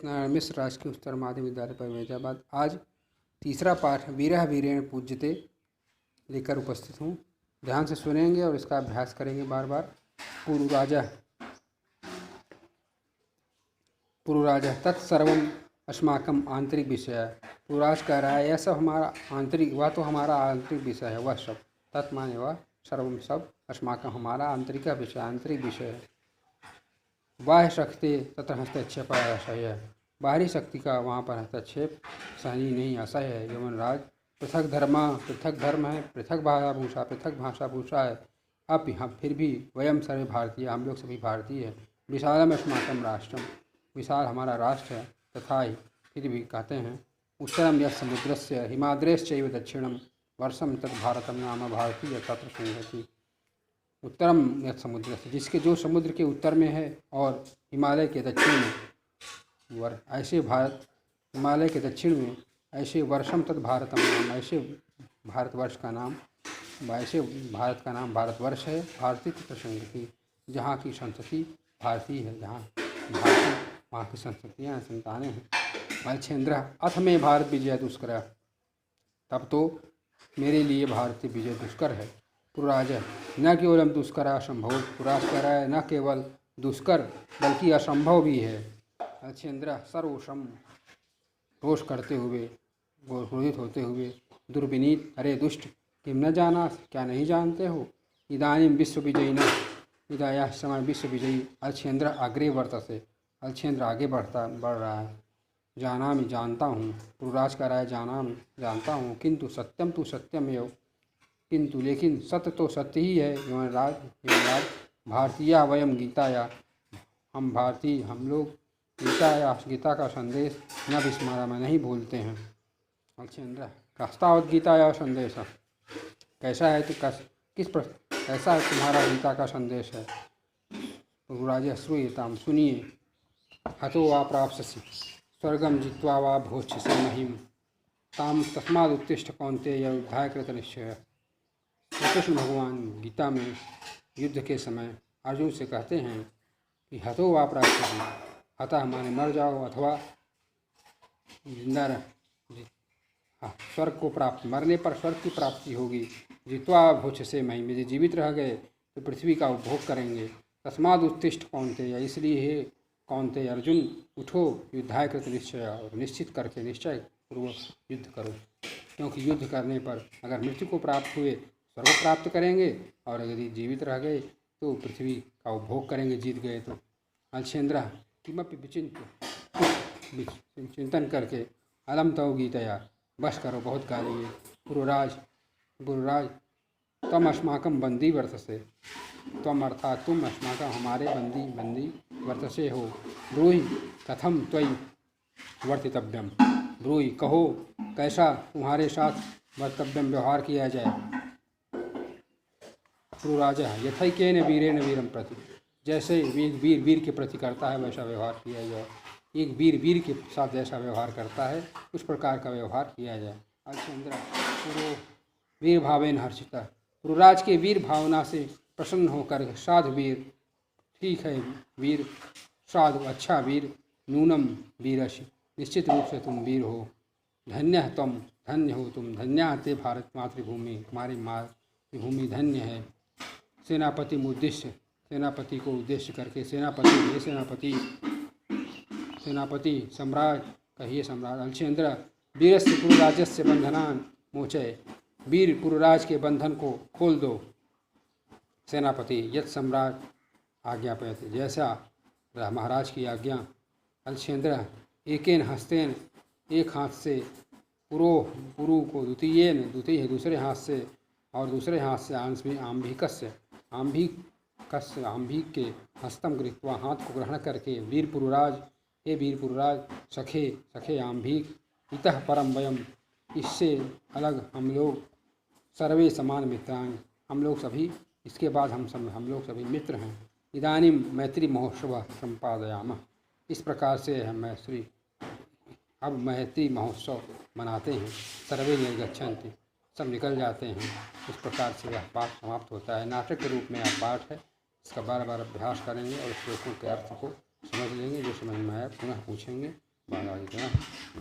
सत्यनारायण मिश्र राजकीय उच्चतर माध्यमिक विद्यालय परमेजाबाद। आज तीसरा पाठ वीरः वीरेण पूज्यते लेकर उपस्थित हूँ। ध्यान से सुनेंगे और इसका अभ्यास करेंगे बार बार। पुरुराजः तत्सर्वम् अस्माकम् आंतरिक विषय है। पुरुराज कह रहा है यह सब हमारा आंतरिक, वह तो हमारा आंतरिक विषय है। वह सब, तत् माने वह, सर्वम सब, अस्माकं हमारा आंतरिक विषय, आंतरिक विषय है। बाह्य शक्ति तथा हस्तक्षेप असह्य है। बाहरी शक्ति का वहाँ पर हस्तक्षेप सहनीय नहीं, असह्य है। यमनराज पृथक धर्म है, पृथक भाषा भूषा है। अब हम फिर भी वयम सर्वे भारतीय, हम लोग सभी भारतीय हैं। विशालम अस्माकं राष्ट्रम, विशाल हमारा राष्ट्र है। तथा ही फिर भी कहते हैं उत्तरम यत् समुद्रस्य हिमाद्रेश्चैव दक्षिणम वर्षम तत् भारतम नाम भारतीय तत्र संहति। उत्तरम यत् समुद्र से, जिसके जो समुद्र के उत्तर में है और हिमालय के दक्षिण में ऐसे भारत, हिमालय के दक्षिण में ऐसे वर्षम तत् भारतम नाम, ऐसे भारतवर्ष का नाम, ऐसे भारत का नाम भारतवर्ष है। भारतीय तत्र संहति, जहाँ की संस्कृति भारतीय है, जहाँ भारतीय वहाँ की संस्कृतियाँ संतानें हैं। अलछेन्द्र अथ में भारत विजय दुष्कर, तब तो मेरे लिए भारतीय विजय दुष्कर है। पुरुराज न केवल दुष्कर असंभव, पुरुराज कह रहा है न केवल दुष्कर बल्कि असंभव भी है। अलछेन्द्र सरोषम, रोष करते हुए, क्रोधित होते हुए, दुर्विनीत, अरे दुष्ट, किम न जाना, क्या नहीं जानते हो। इदानीं विश्व विजयी न, इदा यह समय विश्व विजयी। अलछेन्द्र अग्रे वर्तते, अलछेन्द्र आगे बढ़ रहा है। जानामि, जानता हूँ। पुरुराज कह रहा है जानामि, जानता हूँ। किंतु सत्यम तो सत्यमेव, किंतु लेकिन सत्य तो सत्य ही है। यमराज भारतीय वयम गीताया, हम भारतीय, हम लोग गीता का संदेश न विस्मरा, में नहीं भूलते हैं। अलछेन्द्र कस्तावत गीताया संदेश, कैसा है तो कैसा है तुम्हारा गीता का संदेश है। पुरुराज श्रूयताम, सुनिए। हतो वा प्राप्स्यसि स्वर्गम जित्वा वा भोक्ष्यसि महीम ताम तस्मादुत्तिष्ठ कौन्तेय युद्धाय कृतनिश्चयः। कृष्ण भगवान गीता में युद्ध के समय अर्जुन से कहते हैं कि हतो वा प्राप्स्यसि, हतः माने मर जाओ, अथवा जिंदा रह, स्वर्ग को प्राप्त, मरने पर स्वर्ग की प्राप्ति होगी। जित्वा भोक्ष्यसे महीम, यदि जीवित रह गए तो पृथ्वी का उपभोग करेंगे। तस्माद उत्तिष्ठ कौन्तेय, इसलिए हे कौन्तेय अर्जुन, उठो, युद्धाय कृत निश्चय, और निश्चित करके निश्चय पूर्वक युद्ध करो। क्योंकि युद्ध करने पर अगर मृत्यु को प्राप्त हुए स्वर्ग प्राप्त करेंगे, और यदि जीवित रह गए तो पृथ्वी का उपभोग करेंगे, जीत गए तो। अलछेन्द्र किमपि चिंतन करके अलम तव गीतया, बस करो, बहुत गा लिए। पुरुराज तम अस्माकं बंदी वर्तसे, त्वम अर्थात तुम, अस्माकं हमारे बंदी वर्तसे हो। ब्रूहि कथम त्वयि वर्तितव्यम, ब्रूहि कहो, कैसा तुम्हारे साथ वर्तव्यम, व्यवहार किया जाए। पुरुराज यथैकेन वीरेण वीरम प्रति, जैसे एक वीर के प्रति करता है वैसा व्यवहार किया जाए। एक वीर के साथ जैसा व्यवहार करता है उस प्रकार का व्यवहार किया जाए। अलछेन्द्र वीर भावेन हर्षिता, पुरुराज के वीर भावना से प्रसन्न होकर, साधु वीर, ठीक है वीर, साधु अच्छा वीर, नूनम वीरसि, निश्चित रूप से तुम वीर हो। धन्य तुम, धन्य हो तुम, धन्या ते भारत मातृभूमि, तुम्हारी मातृभूमि धन्य है। सेनापति उद्देश्य, सेनापति को उद्देश्य करके, सेनापति सम्राट कहिए, सम्राट। अलछेन्द्र वीरस्य पुरुराजस्य बंधनान मोचय, वीर पुरुराज के बंधन को खोल दो। सेनापति यत् सम्राट आज्ञापयते, जैसा महाराज की आज्ञा। अलछेन्द्र एकेन हस्तेन, एक हाथ से, पुरु को द्वितीयेन, द्वितीय दूसरे हाथ से, और दूसरे हाथ से आंभिक के हस्तम गृहीत्वा, हाथ को ग्रहण करके, वीर पुरुराज, हे वीर पुरुराज, सखे आंभिक, इतः परम वयम, इससे अलग हम लोग, सर्वे समान मित्रांग, हम लोग सभी, इसके बाद हम लोग सभी मित्र हैं। इदानीम मैत्री महोत्सव संपादयामः, इस प्रकार से हम अब मैत्री महोत्सव मनाते हैं। सर्वे निर्गच्छन्ति, सब निकल जाते हैं। इस प्रकार से यह पाठ समाप्त होता है। नाटक के रूप में यह पाठ है, इसका बार बार अभ्यास करेंगे और श्लोकों के अर्थ को समझ लेंगे। जो समझ में आया पुनः पूछेंगे। बाधा